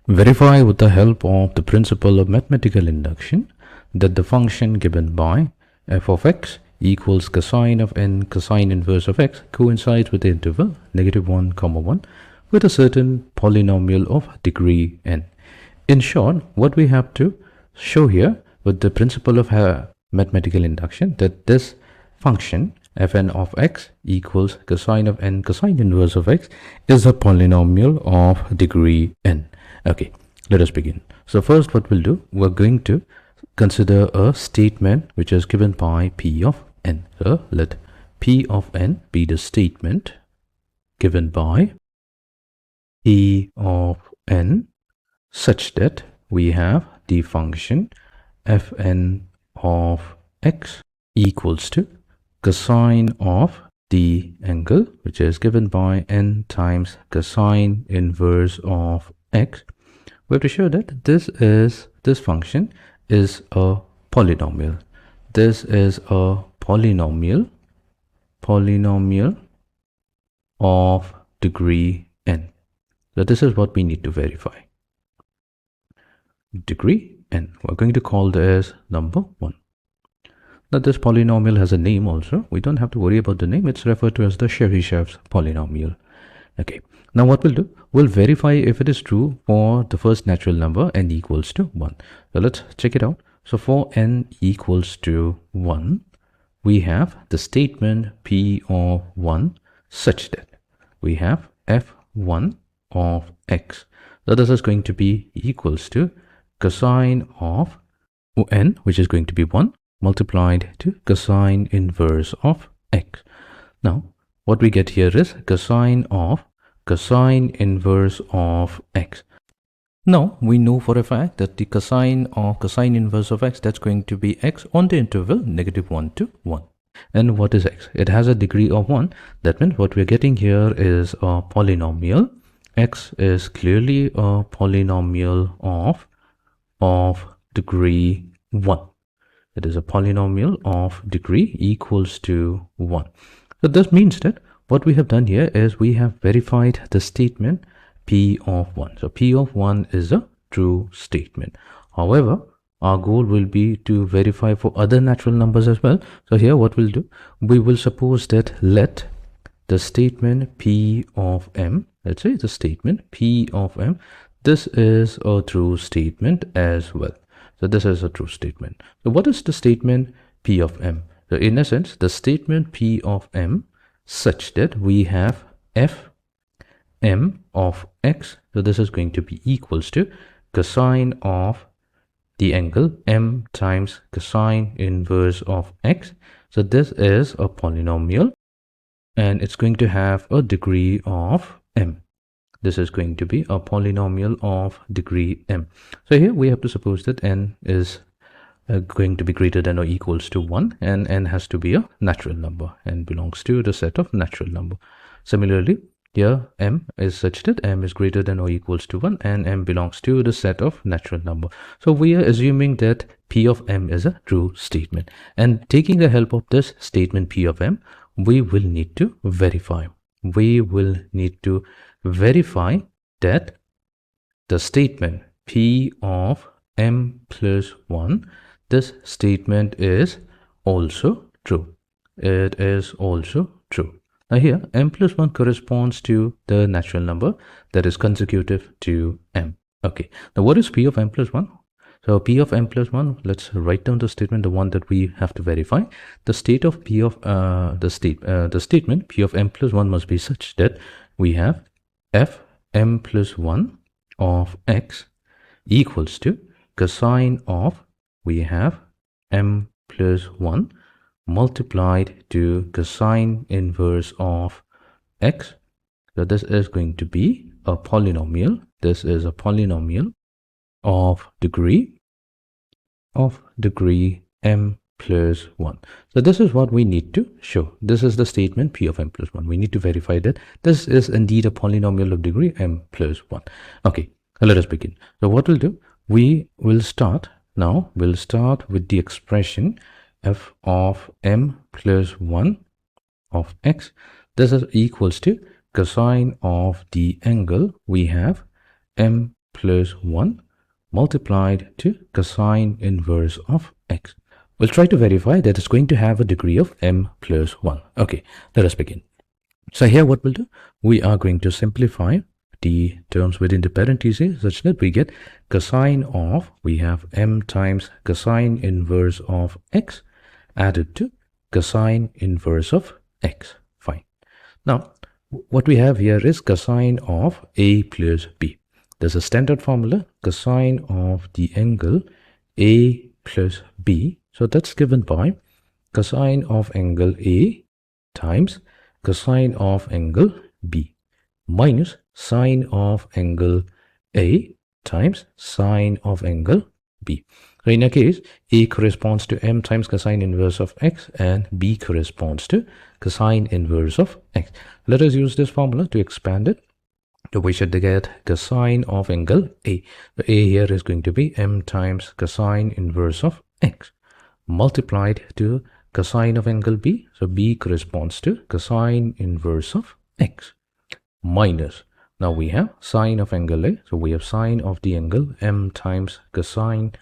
Verify with the help of the principle of mathematical induction that the function given by f of x equals cosine of n cosine inverse of x coincides with the interval -1, 1 with a certain polynomial of degree n. In short, what we have to show here with the principle of mathematical induction that this function fn of x equals cosine of n cosine inverse of x is a polynomial of degree n. Okay, let us begin. So first what we'll do, we're going to consider a statement which is given by p of n. So let p of n be the statement given by p of n such that we have the function fn of x equals to cosine of the angle which is given by n times cosine inverse of x. We have to show that this function is a polynomial. This is a polynomial of degree n. So this is what we need to verify. Degree n. We're going to call this number 1. Now this polynomial has a name also. We don't have to worry about the name. It's referred to as the Chebyshev's polynomial. Okay. Now what we'll do, we'll verify if it is true for the first natural number n equals to 1. So let's check it out. So for n equals to 1, we have the statement p of 1 such that we have f1 of x. So this is going to be equals to cosine of n, which is going to be 1, multiplied to cosine inverse of x. Now what we get here is cosine of cosine inverse of x. Now we know for a fact that the cosine of cosine inverse of x, that's going to be x on the interval -1 to 1. And what is x? It has a degree of 1. That means what we're getting here is a polynomial. X is clearly a polynomial of degree 1. It is a polynomial of degree equals to 1. So this means that what we have done here is we have verified the statement p of 1. So p of 1 is a true statement. However, our goal will be to verify for other natural numbers as well. So here what we'll do, we will suppose that let the statement p of m, let's say the statement p of m, this is a true statement as well. So this is a true statement. So what is the statement p of m? So in essence, the statement p of m such that we have f m of x. So this is going to be equals to cosine of the angle m times cosine inverse of x. So this is a polynomial and it's going to have a degree of m. This is going to be a polynomial of degree m. So here we have to suppose that n is going to be greater than or equals to 1, and n has to be a natural number and belongs to the set of natural number. Similarly, here m is such that m is greater than or equals to 1 and m belongs to the set of natural number. So we are assuming that p of m is a true statement, and taking the help of this statement p of m, we will need to verify. We will need to verify that the statement p of m plus 1, this statement is also true. It is also true. Now here m plus 1 corresponds to the natural number that is consecutive to m. Okay, now what is p of m plus 1? So p of m plus 1, let's write down the statement, the one that we have to verify. The state of p of the statement p of m plus 1 must be such that we have f m plus 1 of x equals to cosine of, we have m plus 1 multiplied to cosine inverse of x. So this is going to be a polynomial. This is a polynomial of degree m plus 1. So this is what we need to show. This is the statement p of m plus 1. We need to verify that this is indeed a polynomial of degree m plus 1. Okay, let us begin. So what we'll do, we will start now. We'll start with the expression f of m plus 1 of x. This is equals to cosine of the angle we have m plus 1 multiplied to cosine inverse of x. We'll try to verify that it's going to have a degree of m plus 1. Okay, let us begin. So here what we'll do, we are going to simplify the terms within the parentheses such that we get cosine of, we have m times cosine inverse of x added to cosine inverse of x. Fine. Now, what we have here is cosine of a plus b. There's a standard formula, cosine of the angle a plus b. So that's given by cosine of angle a times cosine of angle b minus sine of angle a times sine of angle b. So in a case, a corresponds to m times cosine inverse of x and b corresponds to cosine inverse of x. Let us use this formula to expand it. So we should get cosine of angle a. The a here is going to be m times cosine inverse of x multiplied to cosine of angle b. So b corresponds to cosine inverse of x minus. Now we have sine of angle a. So we have sine of the angle m times cosine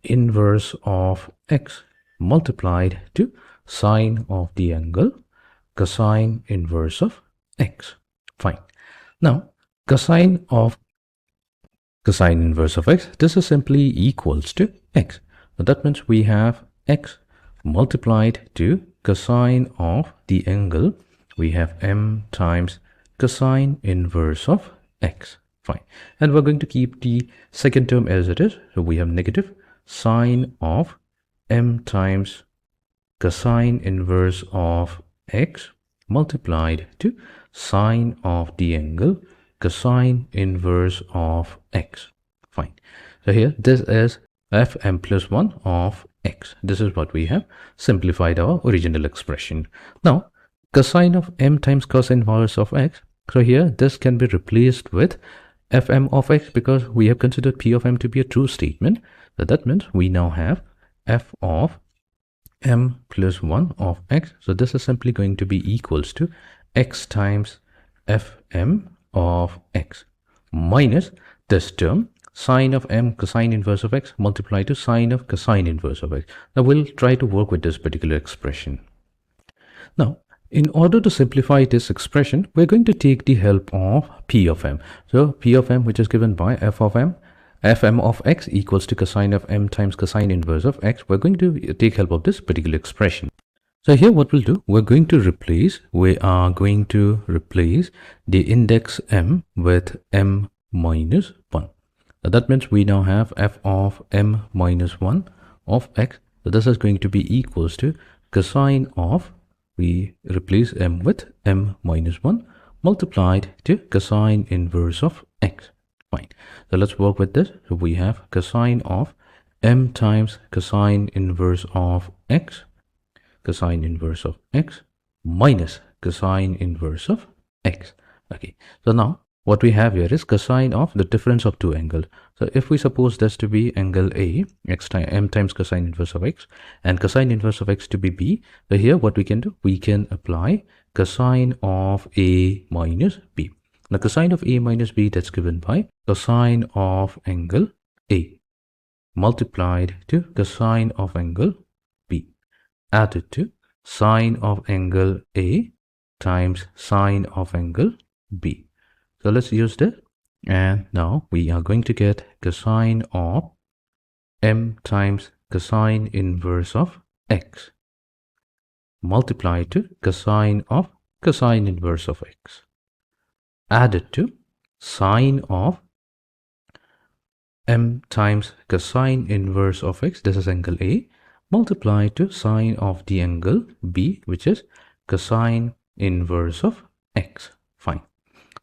inverse of x multiplied to sine of the angle cosine inverse of x. Fine. Now cosine of cosine inverse of x, this is simply equals to x. Now that means we have x multiplied to cosine of the angle, we have m times cosine inverse of x. Fine. And we're going to keep the second term as it is. So we have negative sine of m times cosine inverse of x multiplied to sine of the angle cosine inverse of x. Fine. So here this is fm plus 1 of x. This is what we have simplified our original expression. Now cosine of m times cosine inverse of x. So here this can be replaced with fm of x because we have considered p of m to be a true statement. So that means we now have f of m plus 1 of x. So this is simply going to be equals to x times fm of x minus this term sine of m cosine inverse of x multiplied to sine of cosine inverse of x. Now we'll try to work with this particular expression. Now in order to simplify this expression, we're going to take the help of p of m. So p of m, which is given by f of m, fm of x equals to cosine of m times cosine inverse of x. We're going to take help of this particular expression. So here what we'll do, we are going to replace the index m with m minus 1. Now that means we now have f of m minus 1 of x. So this is going to be equals to cosine of, we replace m with m minus 1 multiplied to cosine inverse of x. Fine. So let's work with this. So we have cosine of m times cosine inverse of x, cosine inverse of x minus cosine inverse of x. Okay. So now what we have here is cosine of the difference of two angles. So if we suppose this to be angle A, x times m times cosine inverse of x, and cosine inverse of x to be b, so here what we can do, we can apply cosine of A minus b. Now cosine of A minus b, that's given by cosine of angle A multiplied to cosine of angle b added to sine of angle A times sine of angle b. So let's use this, and now we are going to get cosine of m times cosine inverse of x multiplied to cosine of cosine inverse of x added to sine of m times cosine inverse of x, this is angle A, multiplied to sine of the angle b, which is cosine inverse of x. Fine.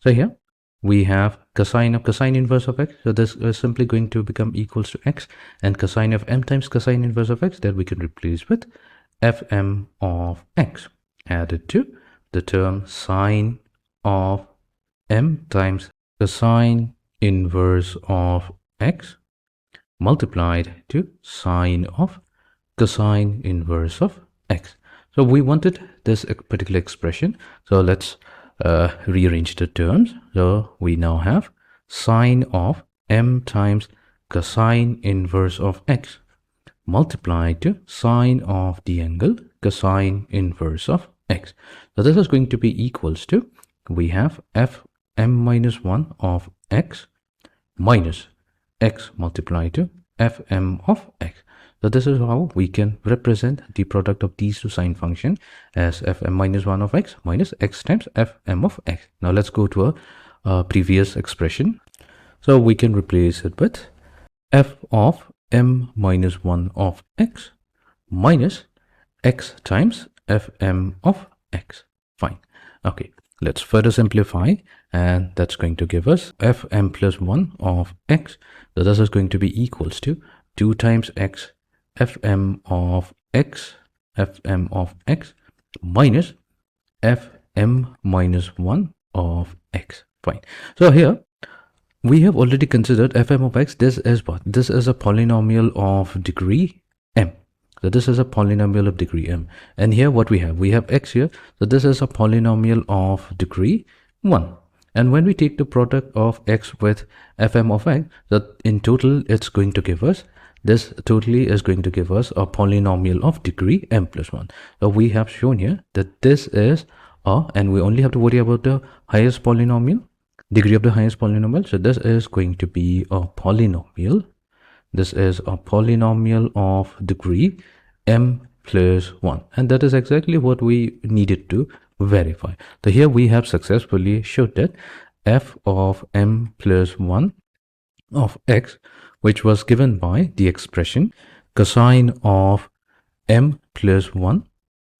So here we have cosine of cosine inverse of x. So this is simply going to become equals to x, and cosine of m times cosine inverse of x, that we can replace with fm of x added to the term sine of m times cosine inverse of x multiplied to sine of cosine inverse of x. So we wanted this particular expression. So let's rearrange the terms. So we now have sine of m times cosine inverse of x multiplied to sine of the angle cosine inverse of x. So this is going to be equals to, we have fm minus 1 of x minus x multiplied to fm of x. So this is how we can represent the product of these two sine function as fm minus 1 of x minus x times fm of x. Now let's go to a previous expression. So we can replace it with f of m minus 1 of x minus x times fm of x. Fine. Okay, let's further simplify, and that's going to give us fm plus 1 of x. So this is going to be equals to 2 times x fm of x minus fm minus 1 of x. Fine. So here we have already considered fm of x. This is what? This is a polynomial of degree m. So this is a polynomial of degree m. And here what we have? We have x here. So this is a polynomial of degree 1. And when we take the product of x with fm of x, that in total it's going to give us, this totally is going to give us a polynomial of degree m plus 1. So we have shown here that this is and we only have to worry about the highest polynomial, degree of the highest polynomial. So this is going to be a polynomial. This is a polynomial of degree m plus 1. And that is exactly what we needed to verify. So here we have successfully showed that f of m plus 1 of x, which was given by the expression cosine of m plus 1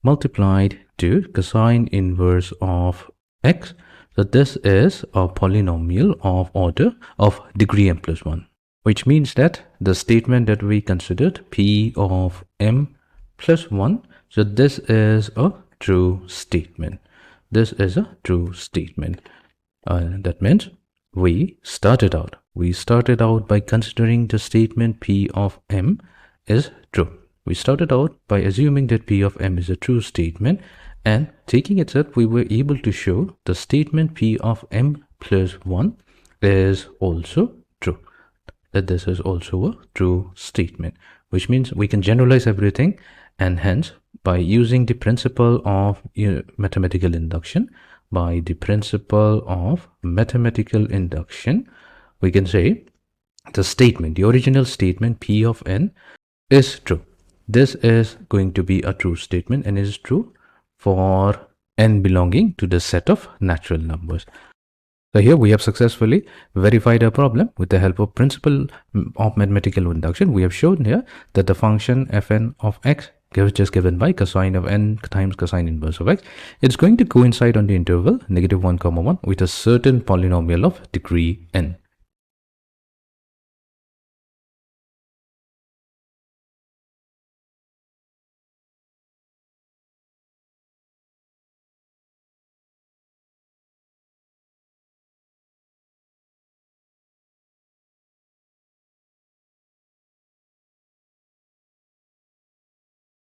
multiplied to cosine inverse of x. So this is a polynomial of order of degree m plus 1, which means that the statement that we considered p of m plus 1, so this is a true statement. This is a true statement. That means we started out by considering the statement p of m is true. We started out by assuming that p of m is a true statement, and taking itself, we were able to show the statement p of m plus 1 is also true. That this is also a true statement, which means we can generalize everything, and hence by using the principle of mathematical induction, we can say the statement, the original statement p of n is true. This is going to be a true statement and is true for n belonging to the set of natural numbers. So here we have successfully verified our problem with the help of principle of mathematical induction. We have shown here that the function fn of x, which is given by cosine of n times cosine inverse of x, it's going to coincide on the interval -1, 1 with a certain polynomial of degree n.